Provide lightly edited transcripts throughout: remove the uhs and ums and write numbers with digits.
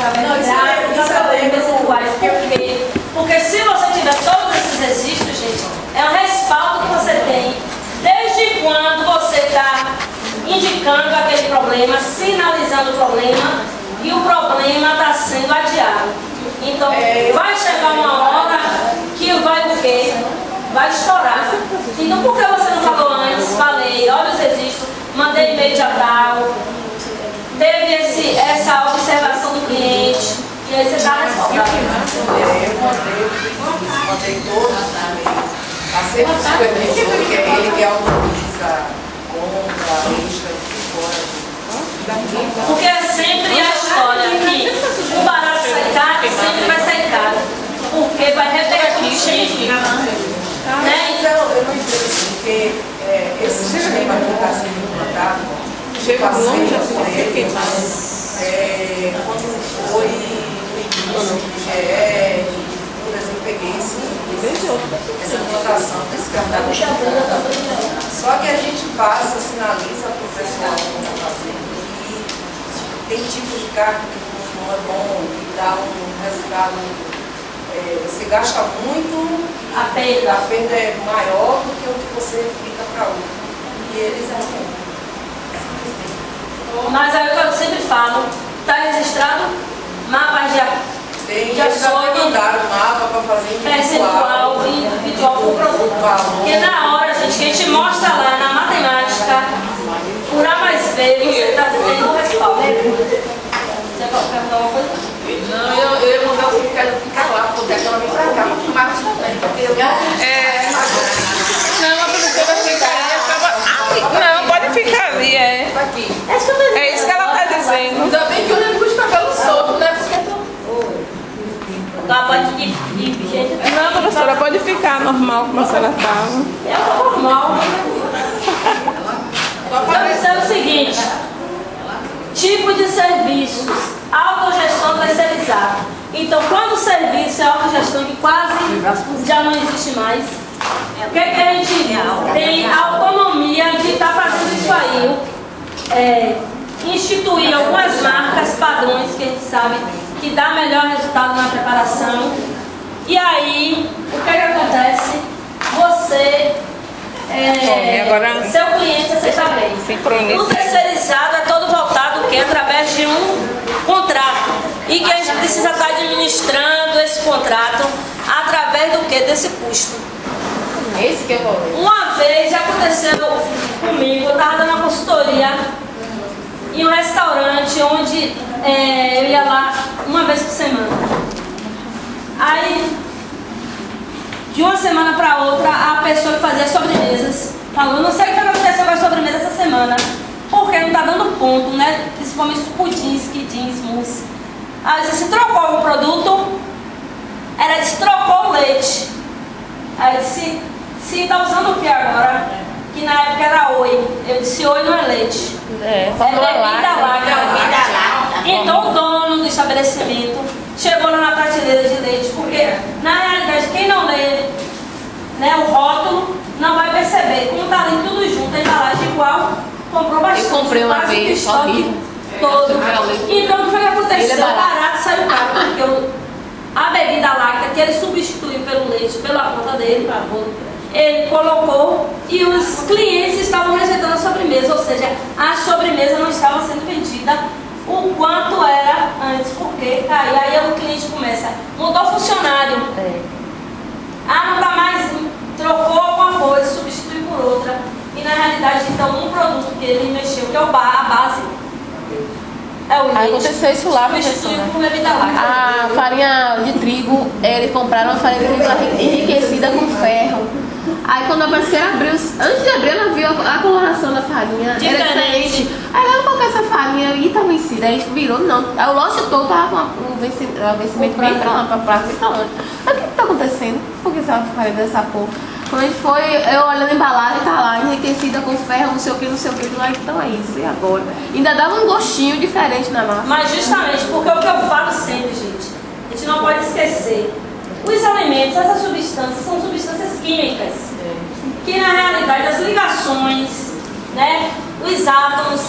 através de gráficos, através de percentuais. Por quê? Porque se você tiver todos esses registros, gente, é um respaldo que você tem desde quando você está indicando aquele problema, sinalizando o problema e o problema está sendo adiado. Então, vai chegar uma hora que vai o quê? Vai estourar. Então, por que você não falou antes? Falei, olha os registros, mandei e-mail de tal, teve essa observação do cliente, e aí você está respaldado. Eu mandei todos a ser o supervisor, que é ele que autoriza a compra, a lista, fora. Porque é sempre a história que o barato sai caro, sempre vai sair caro. Porque vai repercutir. Né? Então, eu não entendo assim, porque esse sistema que está sendo implantado, chega longe, quando foi no GE, eu peguei essa implantação desse cartão. Só que a gente passa, sinaliza para o pessoal como está fazendo, que tem tipos de carro que não é bom, que dá um resultado. Você gasta muito, a perda é maior do que o que você fica para outro. E eles Mas aí eu sempre falo, está registrado mapas de ações, mandaram o mapa para fazer percentual e individual por produto. Porque na hora, gente, que a gente mostra lá na matemática, por A mais B, você está tendo um respaldo. Você quer perguntar alguma coisa? Não, eu ia mandar o que quero ficar lá, porque aquela vem pra cá, mas filmar também, porque eu não, a professora ficaria. Não, pode ficar ali, Tá aqui. É isso que ela tá dizendo. Ainda bem que eu lembro os cabelos soltos, né? Ela pode ir de jeito. Não, professora, pode ficar normal como a senhora estava. É normal. Então, isso é o seguinte: tipo de serviços, autogestão terceirizada. Então, quando o serviço é autogestão que quase já não existe mais, o que a gente tem autonomia de estar fazendo isso aí? Instituir algumas marcas, padrões que a gente sabe que dá melhor resultado na preparação. E aí, o que acontece? Você, seu cliente aceita bem. O terceirizado é todo voltado que através de um contrato. E que a gente precisa estar administrando esse contrato através do que? Desse custo. Esse que eu vou ler. Uma vez já aconteceu comigo, eu estava dando uma consultoria em um restaurante onde eu ia lá uma vez por semana. Aí, de uma semana para outra, a pessoa que fazia sobremesas falou: não sei o que aconteceu com a sobremesa essa semana, porque não está dando ponto, né? Principalmente os pudins, quidins, mousse. Aí eu disse: trocou o produto? Ela disse: trocou o leite. Aí eu disse: se está usando o que agora? Que na época era oi. Eu disse: oi não é leite. É bebida láctea. Então o dono do estabelecimento chegou lá na prateleira de leite, porque na realidade quem não lê, né, o rótulo não vai perceber. Como está ali tudo junto, a embalagem igual, comprou bastante. Eu comprei uma vez, horrível. Todo. Então o que foi que aconteceu? Barato saiu caro, porque a bebida láctea que ele substituiu pelo leite, pela conta dele, ele colocou e os clientes estavam rejeitando a sobremesa, ou seja, a sobremesa não estava sendo vendida o quanto era antes, porque caiu. Aí o cliente começa: mudou funcionário, não dá mais, trocou alguma coisa, substituiu por outra, e na realidade então um produto que ele mexeu, que é a base, é o leite. Aconteceu isso lá, substituiu por bebida láctea. A farinha de trigo, eles compraram uma farinha de trigo enriquecida com ferro. Aí quando a parceira abriu, antes de abrir, ela viu a coloração da farinha, era diferente. Aí ela colocou essa farinha e tá vencida, aí virou, não. Aí o lote todo tava com o vencimento bem pra lá, pra longe. Mas o que tá acontecendo? Por que essa farinha dessa porra? Quando a gente foi, eu olhando a embalagem, tá lá, enriquecida com ferro, não sei o que, lá, então é isso, e agora? Ainda dava um gostinho diferente na massa. Mas justamente porque o que eu falo sempre, gente, a gente não pode esquecer. Os alimentos, essas substâncias, são substâncias químicas, que na realidade as ligações, né, os átomos,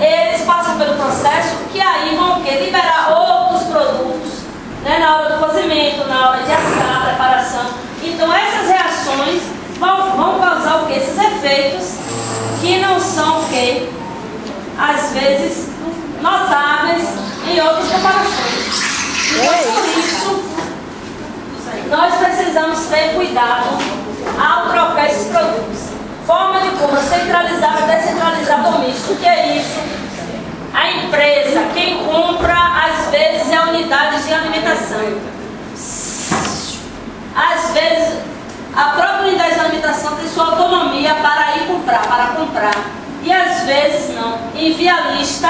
eles passam pelo processo que aí vão liberar outros né, na hora do cozimento, na hora de assar, a preparação. Então essas reações vão causar o quê? Esses efeitos que não são o quê? Às vezes notáveis em outras preparações. Então, por isso, nós precisamos ter cuidado ao trocar esses produtos. Forma de compra centralizada, descentralizada ou misto. O que é isso? A empresa, quem compra, às vezes, é unidades de alimentação. Às vezes, a própria unidade de alimentação tem sua autonomia para ir comprar, E às vezes não. Envia a lista,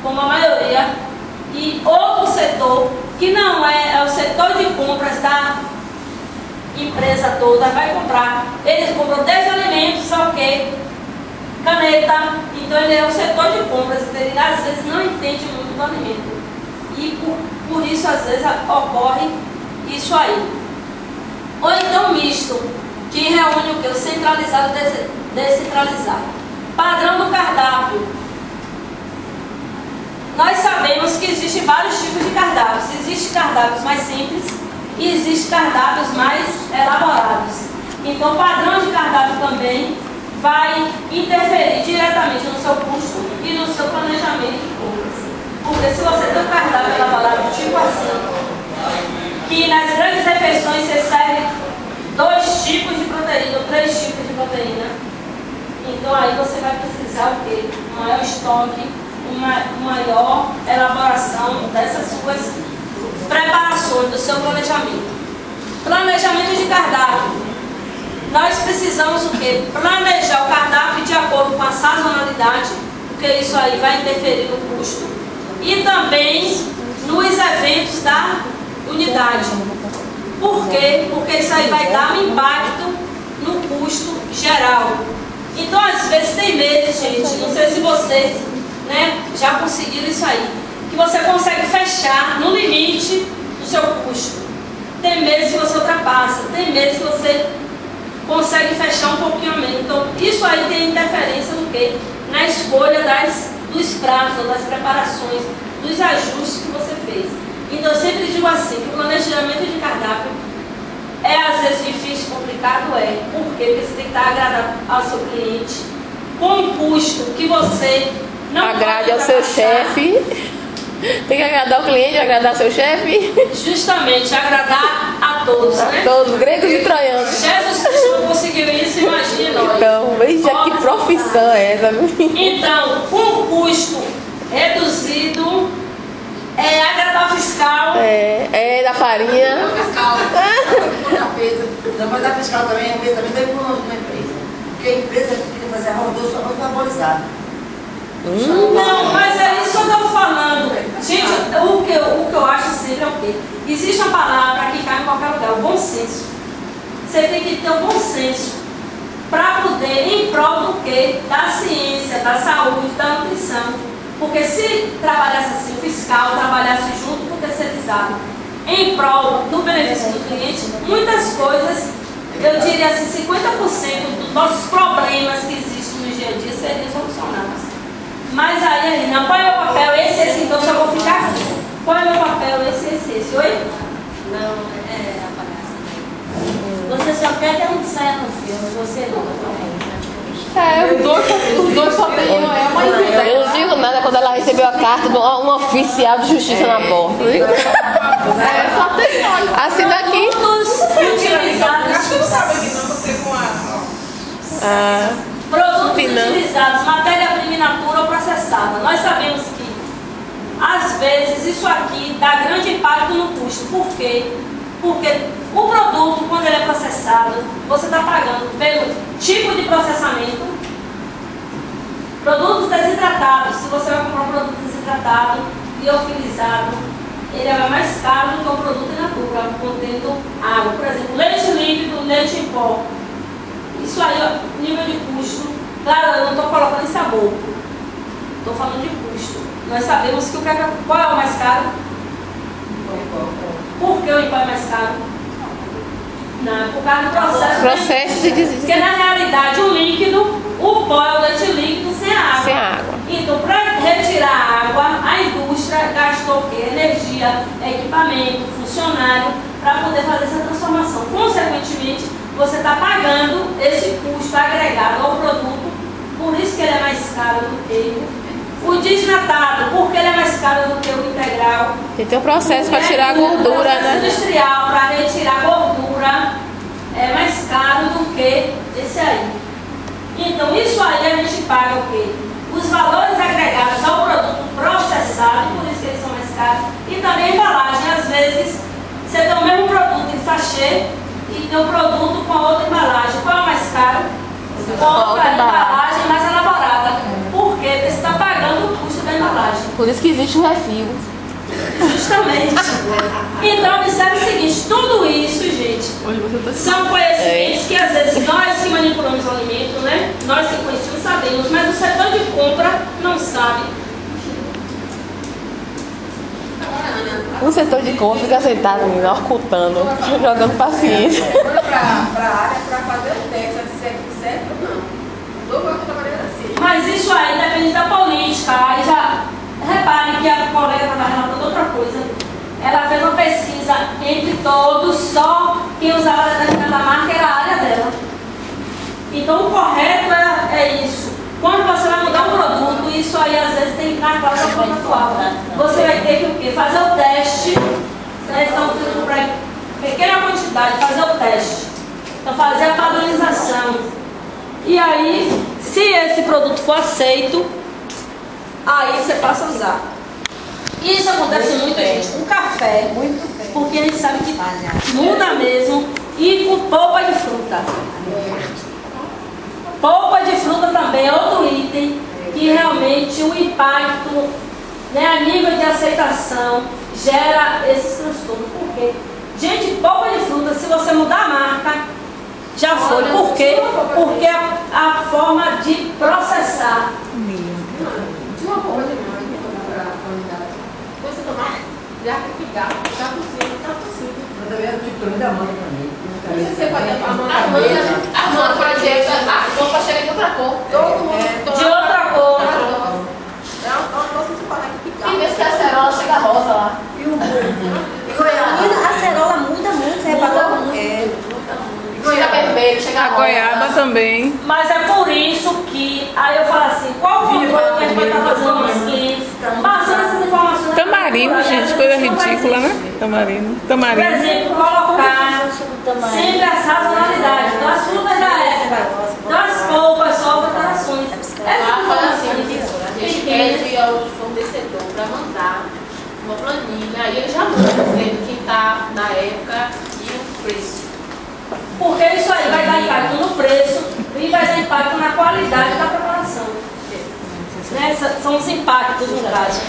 como a maioria, e outro setor, que não é o setor de compras da empresa toda, vai comprar. Eles compram 10 alimentos, só que caneta, então ele é o setor de compras, ele às vezes não entende muito do alimento. E por isso às vezes ocorre isso aí. Ou então misto, que reúne o que? O centralizado e descentralizado. Padrão do cardápio. Nós sabemos que existem vários tipos de cardápios. Existem cardápios mais simples e existem cardápios mais elaborados. Então o padrão de cardápio também vai interferir diretamente no seu custo e no seu planejamento de compras. Porque se você tem um cardápio elaborado tipo assim, que nas grandes refeições você serve 2 tipos de proteína ou 3 tipos de proteína, então aí você vai precisar o quê? Um maior estoque, uma maior elaboração dessas suas preparações, do seu planejamento. Planejamento de cardápio. Nós precisamos o quê? Planejar o cardápio de acordo com a sazonalidade, porque isso aí vai interferir no custo. E também nos eventos da unidade. Por quê? Porque isso aí vai dar um impacto no custo geral. Então, às vezes, tem meses, gente, não sei se vocês, né, já conseguiram isso aí, que você consegue fechar no limite do seu custo. Tem meses que você ultrapassa, tem meses que você consegue fechar um pouquinho a menos. Então, isso aí tem interferência no quê? Na escolha dos pratos, das preparações, dos ajustes que você fez. Então, eu sempre digo assim, que o planejamento de cardápio é às vezes difícil, complicado, Por quê? Porque você tem que estar agradando ao seu cliente com um custo que você não agrade ao seu chefe. Tem que agradar o cliente, agradar seu chefe. Justamente, agradar a todos, né? Todos, gregos e troianos. Jesus Cristo não conseguiu isso, imagina nós. Então, veja que profissão é essa. Então, com custo reduzido, agradar o fiscal. É da farinha. Fiscal. Depois da fiscal também, a empresa também deve ir uma empresa. Porque a empresa que queria fazer arroz doce não valorizado. Não, mas é isso que eu estou falando. Gente, o que eu acho sempre é o quê? Existe uma palavra que cai em qualquer lugar, o bom senso. Você tem que ter o bom senso para poder, em prol do quê? Da ciência, da saúde, da nutrição. Porque se trabalhasse assim, o fiscal trabalhasse junto com o terceirizado, em prol do benefício do cliente, muitas coisas, eu diria assim, 50% dos nossos problemas que existem no dia a dia seriam solucionados. Mas aí, não, qual é o meu papel? Esse, então só vou ficar aqui. Qual é o meu papel? Esse. Oi? Não, você só quer que não saia no filme, você não. Os dois só tem uma ideia. Eu não digo nada quando ela recebeu a carta de um oficial de justiça na porta. Só tem nós. Assina aqui. Produtos utilizados. Produtos utilizados, matéria-prima in natura ou processada. Nós sabemos que, às vezes, isso aqui dá grande impacto no custo. Por quê? Porque o produto, quando ele é processado, você está pagando pelo tipo de processamento. Produtos desidratados, se você vai comprar um produto desidratado e liofilizado, ele é mais caro do que um produto in natura, contendo água. Por exemplo, leite líquido, leite em pó. Isso aí, ó, nível de custo. Claro, eu não estou colocando em sabor. Estou falando de custo. Nós sabemos que qual é o mais caro? Por que o em pó é mais caro? Não, é por causa do processo de desvio. Porque na realidade o líquido, o pó é o leite líquido sem água. Sem água. Então, para retirar a água, a indústria gastou o quê? Energia, equipamento, maquinário para poder fazer essa transformação. Consequentemente, você está pagando esse custo agregado ao produto, por isso que ele é mais caro do que o desnatado, porque ele é mais caro do que o integral. E tem um processo para tirar a gordura, o processo né? industrial para retirar a gordura é mais caro do que esse aí. Então, isso aí a gente paga o quê? Os valores agregados ao produto processado, por isso que eles são mais caros, e também a embalagem. Às vezes, você tem o mesmo produto em sachê e tem um produto com outra embalagem. Qual é o mais caro? Outra embalagem mais elaborada. Por quê? Porque você está pagando o custo da embalagem. Por isso que existe o refil. Justamente. Então, observe o seguinte, tudo isso, gente, são conhecimentos que às vezes nós que manipulamos o alimento, né? Nós que conhecemos sabemos, mas o setor de compra não sabe. O setor de compra fica sentado, menino, ocultando, jogando paciência. Para a área, para fazer o teste, se certo ou não. Mudou de outra maneira assim. Mas isso aí depende da política. Aí já repare que a colega estava relatando outra coisa. Ela fez uma pesquisa entre todos, só quem usava determinada marca era a área dela. Então o correto é isso. Quando você vai mudar um produto, isso aí às vezes tem que ir na cláusula contratual. Você vai ter que o quê? Fazer o teste. Eles estão usando para pequena quantidade, fazer o teste. Então fazer a padronização. E aí, se esse produto for aceito, aí você passa a usar. Isso acontece muito, gente, com café, porque a gente sabe que muda mesmo, e com polpa de fruta. Polpa de fruta também é outro item que realmente o impacto, né, a nível de aceitação gera esses transtornos. Por quê? Gente, polpa de fruta, se você mudar a marca, já foi. Por quê? Porque a forma de processar. Tinha uma polpa de manga para a qualidade. Depois você tomar, já picar por cima, tá possível. Mas também é o tipo da manga também. Você pode levar a manga A manga, por exemplo, a roupa chega de outra cor. todo mundo De outra cor. E vê se a acerola chega rosa lá. A acerola muda muito, você reparou muito? Chega vermelho, chega A rosa. goiaba também. Mas é por isso que aí eu falo assim, qual o controle que a gente vai estar fazendo nos clientes, passando essas informações. Tamarindo, gente, coisa ridícula, né? Tamarindo. Por Tamarindo. exemplo, colocar sempre as sazonalidades, então as frutas da época, então as polpas, só preparações. Essas informações A gente pede ao fornecedor para mandar uma planilha, aí ele já manda dizendo quem está na época e o preço. porque isso aí vai dar impacto no preço e vai dar impacto na qualidade da preparação. Né? São os impactos no caso.